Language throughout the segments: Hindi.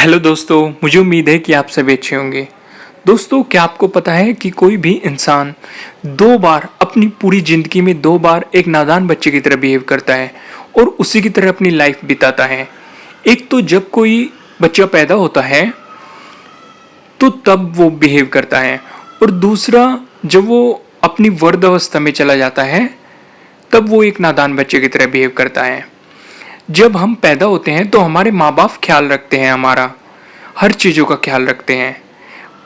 हेलो दोस्तों, मुझे उम्मीद है कि आप सभी अच्छे होंगे। दोस्तों, क्या आपको पता है कि कोई भी इंसान दो बार अपनी पूरी ज़िंदगी में दो बार एक नादान बच्चे की तरह बिहेव करता है और उसी की तरह अपनी लाइफ बिताता है। एक तो जब कोई बच्चा पैदा होता है तो तब वो बिहेव करता है, और दूसरा जब वो अपनी वृद्ध अवस्था में चला जाता है तब वो एक नादान बच्चे की तरह बिहेव करता है। जब हम पैदा होते हैं तो हमारे माँ बाप ख्याल रखते हैं, हमारा हर चीज़ों का ख्याल रखते हैं।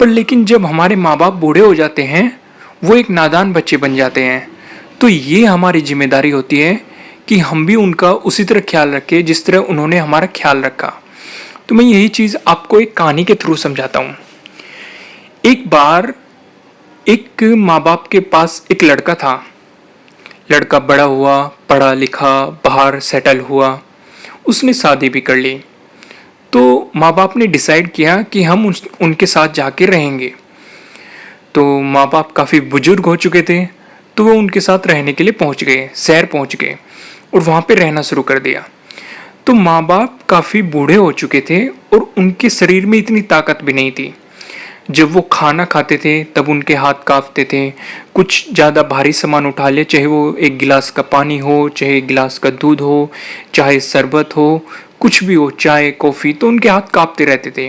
पर लेकिन जब हमारे माँ बाप बूढ़े हो जाते हैं, वो एक नादान बच्चे बन जाते हैं, तो ये हमारी जिम्मेदारी होती है कि हम भी उनका उसी तरह ख्याल रखें जिस तरह उन्होंने हमारा ख्याल रखा। तो मैं यही चीज़ आपको एक कहानी के थ्रू समझाता हूँ। एक बार एक माँ बाप के पास एक लड़का था। लड़का बड़ा हुआ, पढ़ा लिखा, बाहर सेटल हुआ, उसने शादी भी कर ली। तो माँ बाप ने डिसाइड किया कि हम उनके साथ जाके रहेंगे। तो माँ बाप काफ़ी बुजुर्ग हो चुके थे, तो वो उनके साथ रहने के लिए पहुँच गए, शहर पहुँच गए और वहाँ पे रहना शुरू कर दिया। तो माँ बाप काफ़ी बूढ़े हो चुके थे और उनके शरीर में इतनी ताकत भी नहीं थी। जब वो खाना खाते थे तब उनके हाथ कांपते थे। कुछ ज़्यादा भारी सामान उठा ले, चाहे वो एक गिलास का पानी हो, चाहे एक गिलास का दूध हो, चाहे शरबत हो, कुछ भी हो, चाय कॉफ़ी, तो उनके हाथ कांपते रहते थे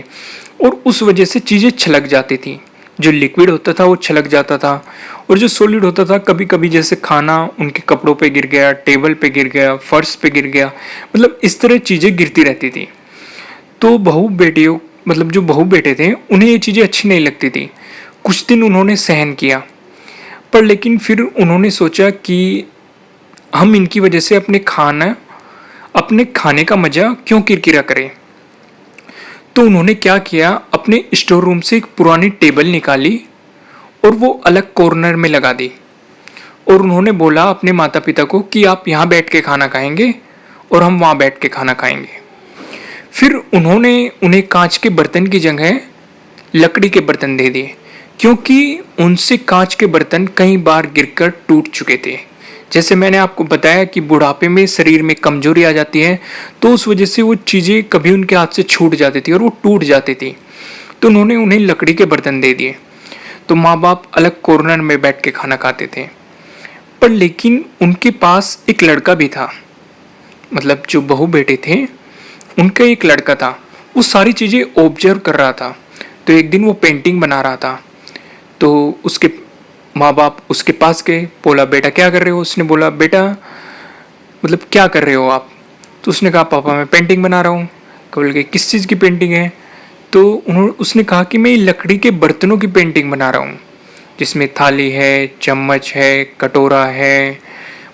और उस वजह से चीज़ें छलक जाती थी। जो लिक्विड होता था वो छलक जाता था, और जो सॉलिड होता था कभी कभी जैसे खाना उनके कपड़ों पे गिर गया, टेबल पे गिर गया, फर्श पे गिर गया, मतलब इस तरह चीज़ें गिरती रहती थी। तो बहू बेटियों, मतलब जो बहू बेटे थे, उन्हें ये चीज़ें अच्छी नहीं लगती थी। कुछ दिन उन्होंने सहन किया, पर लेकिन फिर उन्होंने सोचा कि हम इनकी वजह से अपने खाने का मज़ा क्यों किरकिरा करें। तो उन्होंने क्या किया, अपने स्टोर रूम से एक पुरानी टेबल निकाली और वो अलग कॉर्नर में लगा दी, और उन्होंने बोला अपने माता पिता को कि आप यहाँ बैठ के खाना खाएंगे और हम वहाँ बैठ के खाना खाएंगे। फिर उन्होंने उन्हें कांच के बर्तन की जगह लकड़ी के बर्तन दे दिए, क्योंकि उनसे कांच के बर्तन कई बार गिरकर टूट चुके थे। जैसे मैंने आपको बताया कि बुढ़ापे में शरीर में कमजोरी आ जाती है, तो उस वजह से वो चीज़ें कभी उनके हाथ से छूट जाती थी और वो टूट जाती थी। तो उन्होंने उन्हें लकड़ी के बर्तन दे दिए। तो माँ बाप अलग कॉर्नर में बैठ के खाना खाते थे। पर लेकिन उनके पास एक लड़का भी था, मतलब जो बहू बेटे थे उनका एक लड़का था। वो सारी चीज़ें ऑब्जर्व कर रहा था। तो एक दिन वो पेंटिंग बना रहा था, तो उसके माँ बाप उसके पास गए, बोला बेटा क्या कर रहे हो। उसने बोला बेटा मतलब क्या कर रहे हो आप। तो उसने कहा पापा मैं पेंटिंग बना रहा हूँ। बोल के किस चीज़ की पेंटिंग है। तो उसने कहा कि मैं लकड़ी के बर्तनों की पेंटिंग बना रहा हूँ, जिसमें थाली है, चम्मच है, कटोरा है,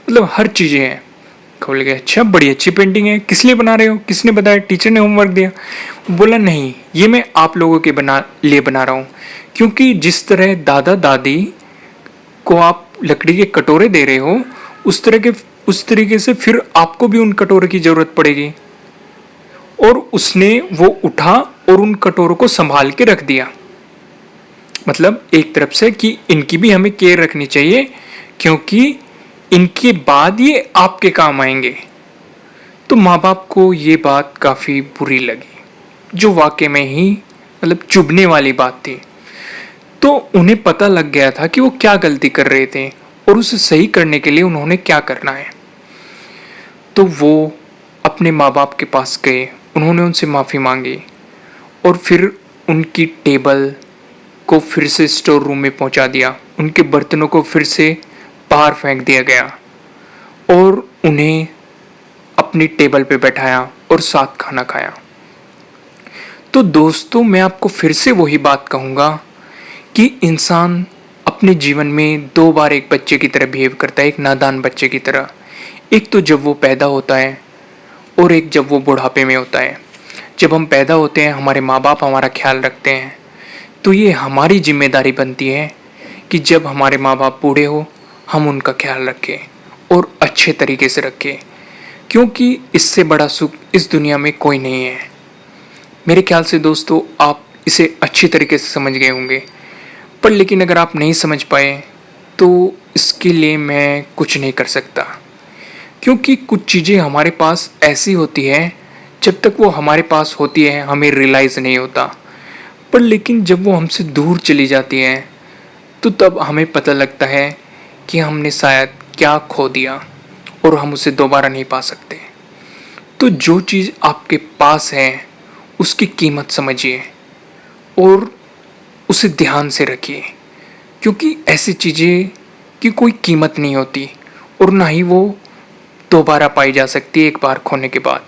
मतलब हर चीज़ें हैं। खोल गया, अच्छा बड़ी अच्छी पेंटिंग है, किस लिए बना रहे हो, किसने बताया, टीचर ने होमवर्क दिया। बोला नहीं, ये मैं आप लोगों के लिए बना रहा हूँ, क्योंकि जिस तरह दादा दादी को आप लकड़ी के कटोरे दे रहे हो उस तरीके से फिर आपको भी उन कटोरे की ज़रूरत पड़ेगी। और उसने वो उठा और उन कटोरों को संभाल के रख दिया। मतलब एक तरफ से कि इनकी भी हमें केयर रखनी चाहिए, क्योंकि इनके बाद ये आपके काम आएंगे। तो माँ बाप को ये बात काफ़ी बुरी लगी, जो वाकई में ही मतलब चुभने वाली बात थी। तो उन्हें पता लग गया था कि वो क्या गलती कर रहे थे और उसे सही करने के लिए उन्होंने क्या करना है। तो वो अपने माँ बाप के पास गए, उन्होंने उनसे माफ़ी मांगी और फिर उनकी टेबल को फिर से स्टोर रूम में पहुंचा दिया। उनके बर्तनों को फिर से बाहर फेंक दिया गया और उन्हें अपनी टेबल पे बैठाया और साथ खाना खाया। तो दोस्तों, मैं आपको फिर से वही बात कहूँगा कि इंसान अपने जीवन में दो बार एक बच्चे की तरह बिहेव करता है, एक नादान बच्चे की तरह। एक तो जब वो पैदा होता है और एक जब वो बुढ़ापे में होता है। जब हम पैदा होते हैं हमारे माँ बाप हमारा ख्याल रखते हैं, तो ये हमारी जिम्मेदारी बनती है कि जब हमारे माँ बाप बूढ़े हो हम उनका ख्याल रखें और अच्छे तरीके से रखें, क्योंकि इससे बड़ा सुख इस दुनिया में कोई नहीं है। मेरे ख्याल से दोस्तों आप इसे अच्छी तरीके से समझ गए होंगे, पर लेकिन अगर आप नहीं समझ पाए तो इसके लिए मैं कुछ नहीं कर सकता, क्योंकि कुछ चीज़ें हमारे पास ऐसी होती है जब तक वो हमारे पास होती है हमें रियलाइज़ नहीं होता, पर लेकिन जब वो हमसे दूर चली जाती है तो तब हमें पता लगता है कि हमने शायद क्या खो दिया और हम उसे दोबारा नहीं पा सकते। तो जो चीज़ आपके पास है उसकी कीमत समझिए और उसे ध्यान से रखिए, क्योंकि ऐसी चीज़ें की कोई कीमत नहीं होती और ना ही वो दोबारा पाई जा सकती है एक बार खोने के बाद।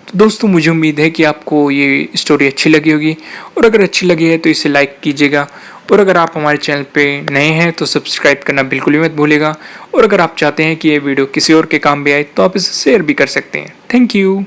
तो दोस्तों मुझे उम्मीद है कि आपको ये स्टोरी अच्छी लगी होगी, और अगर अच्छी लगी है तो इसे लाइक कीजिएगा, और अगर आप हमारे चैनल पे नए हैं तो सब्सक्राइब करना बिल्कुल भी मत भूलिएगा, और अगर आप चाहते हैं कि ये वीडियो किसी और के काम भी आए तो आप इसे शेयर भी कर सकते हैं। Thank you.